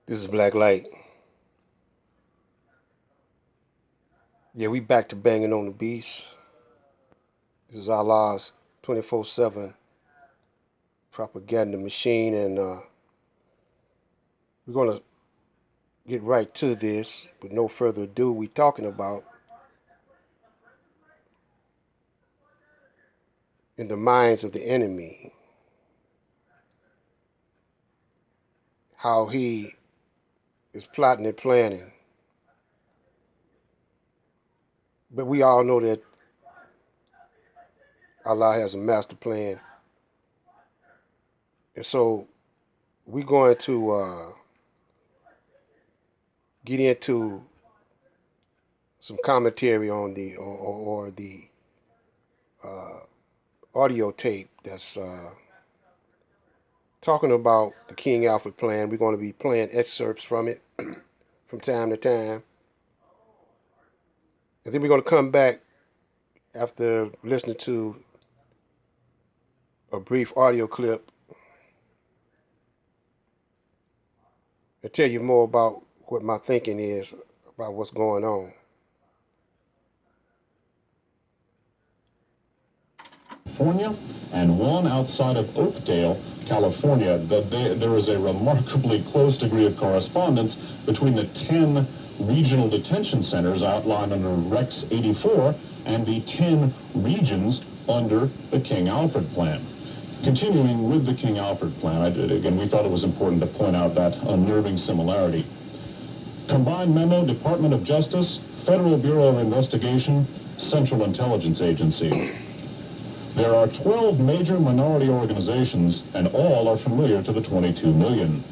This is Black Light. Yeah, we back to banging on the beats. This is Allah's 24/7 propaganda machine, and we're gonna get right to this. With no further ado, we talking about in the minds of the enemy, how he is plotting and planning. But we all know that Allah has a master plan, and so we're going to get into some commentary on the or the uh, audio tape that's talking about the King Alfred plan. We're going to be playing excerpts from it from time to time. And then we're going to come back after listening to a brief audio clip and tell you more about what my thinking is about what's going on. California and one outside of Oakdale, California. There is a remarkably close degree of correspondence between the 10 regional detention centers outlined under Rex 84 and the 10 regions under the King Alfred Plan. Continuing with the King Alfred Plan, again, we thought it was important to point out that unnerving similarity. Combined memo, Department of Justice, Federal Bureau of Investigation, Central Intelligence Agency. There are 12 major minority organizations, and all are familiar to the 22 million.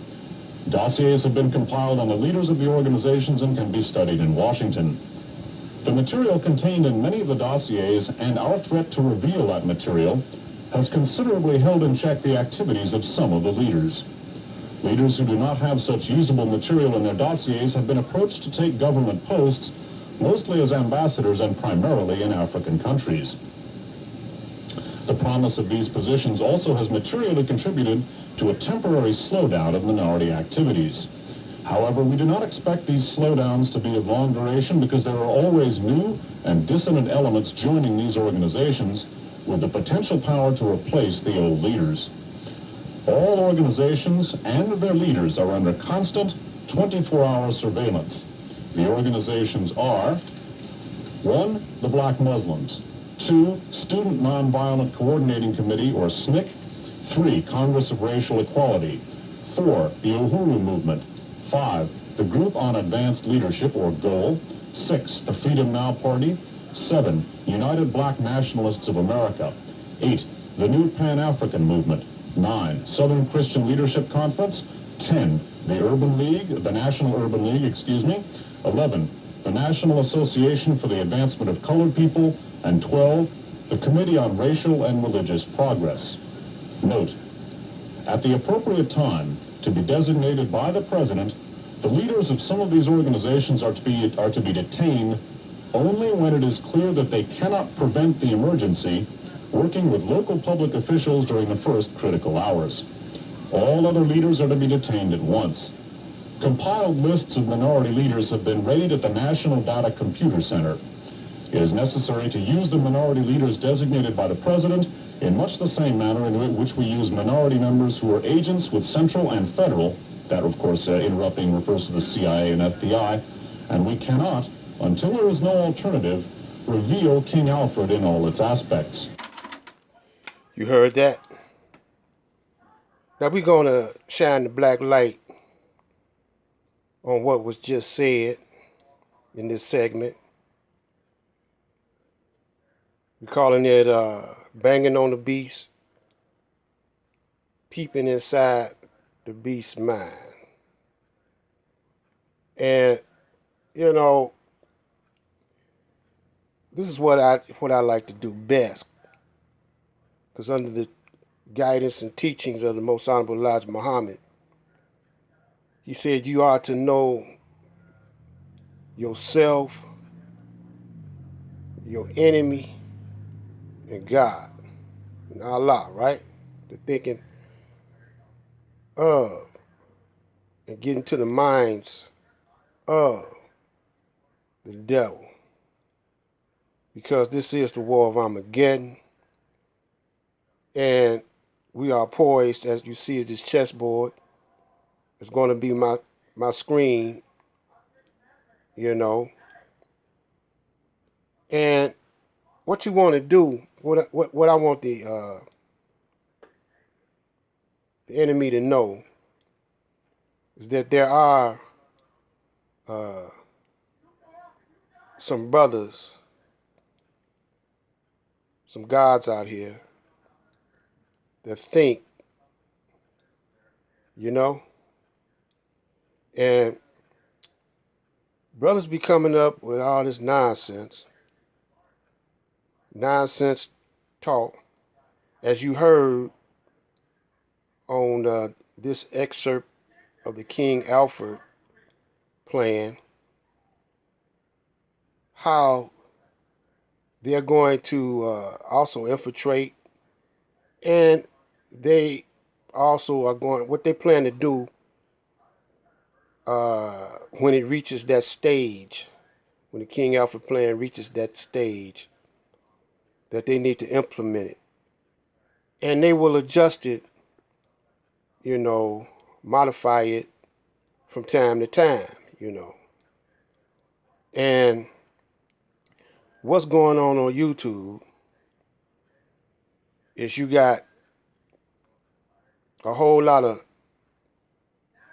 Dossiers have been compiled on the leaders of the organizations and can be studied in Washington. The material contained in many of the dossiers and our threat to reveal that material has considerably held in check the activities of some of the leaders. Leaders who do not have such usable material in their dossiers have been approached to take government posts, mostly as ambassadors and primarily in African countries. The promise of these positions also has materially contributed to a temporary slowdown of minority activities. However, we do not expect these slowdowns to be of long duration because there are always new and dissonant elements joining these organizations with the potential power to replace the old leaders. All organizations and their leaders are under constant 24-hour surveillance. The organizations are 1. The Black Muslims. 2. Student Nonviolent Coordinating Committee, or SNCC. 3. Congress of Racial Equality. 4. The Uhuru Movement. 5. The Group on Advanced Leadership, or GOAL. 6. The Freedom Now Party. 7. United Black Nationalists of America. 8. The New Pan-African Movement. 9. Southern Christian Leadership Conference. 10. The Urban League, the National Urban League, 11. The National Association for the Advancement of Colored People, and 12, the Committee on Racial and Religious Progress. Note, at the appropriate time, to be designated by the President, the leaders of some of these organizations are to be detained only when it is clear that they cannot prevent the emergency, working with local public officials during the first critical hours. All other leaders are to be detained at once. Compiled lists of minority leaders have been raised at the National Data Computer Center. It is necessary to use the minority leaders designated by the President in much the same manner in which we use minority members who are agents with central and federal, that of course interrupting refers to the CIA and FBI, and we cannot, until there is no alternative, reveal King Alfred in all its aspects. You heard that? Now we're going to shine the black light on what was just said in this segment. We're calling it banging on the beast, peeping inside the beast's mind. And, you know, this is what I like to do best. Because under the guidance and teachings of the Most Honorable Elijah Muhammad, he said you are to know yourself, your enemy, and God, and Allah, right? The thinking of and and get into the minds of the devil. Because this is the war of Armageddon. And we are poised, as you see, this chessboard. It's going to be my screen, you know. And what you want to do, what I want the enemy to know is that there are some brothers, some gods out here that think, you know, and brothers be coming up with all this nonsense talk, as you heard on this excerpt of the King Alfred plan, how they're going to also infiltrate, and they also are going, what they plan to do when it reaches that stage, when the King Alfred plan reaches that stage, that they need to implement it. And they will adjust it, you know, modify it from time to time, you know. And what's going on YouTube is you got a whole lot of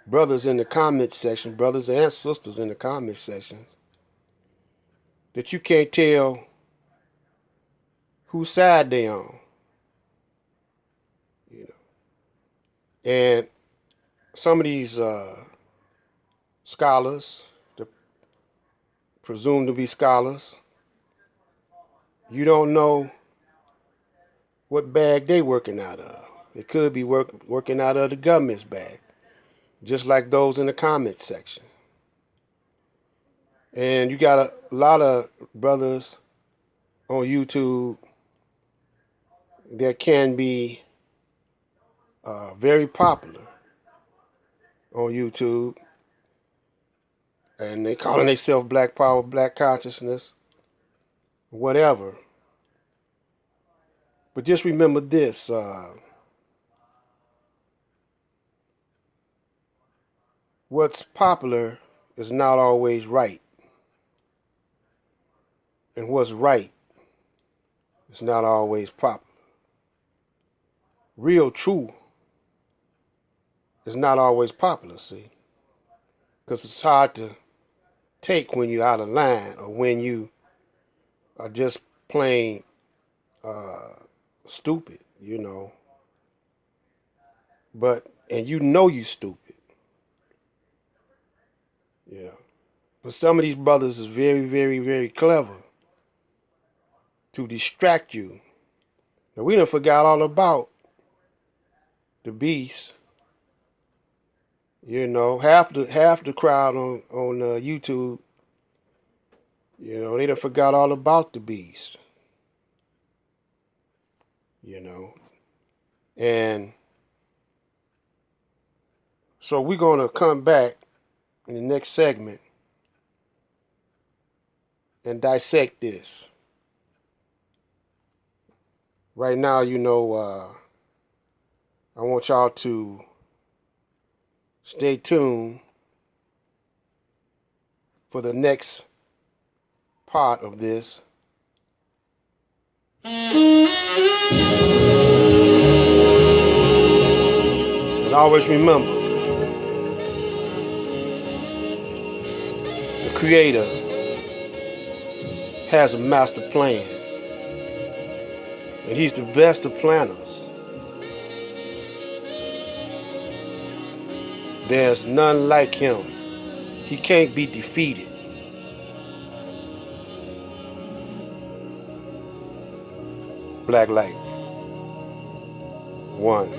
brothers in the comment section, brothers and sisters in the comment section, that you can't tell whose side they on, you know. And some of these scholars, the presumed to be scholars, you don't know what bag they working out of. They could be working out of the government's bag, just like those in the comment section. And you got a lot of brothers on YouTube that can be very popular on YouTube, and they calling themselves Black Power, Black Consciousness, whatever. But just remember this, what's popular is not always right, and what's right is not always popular. Real true is not always popular, see, because it's hard to take when you're out of line, or when you are just plain stupid, you know. And you know you stupid, you know. But some of these brothers is very, very, very clever to distract you. Now, we done forgot all about the beast. You know, half the crowd on YouTube, you know, they done forgot all about the beast. You know, and so we're gonna come back in the next segment and dissect this. Right now, you know, I want y'all to stay tuned for the next part of this. And always remember, the Creator has a master plan, and He's the best of planners. There's none like Him. He can't be defeated. Black light. One.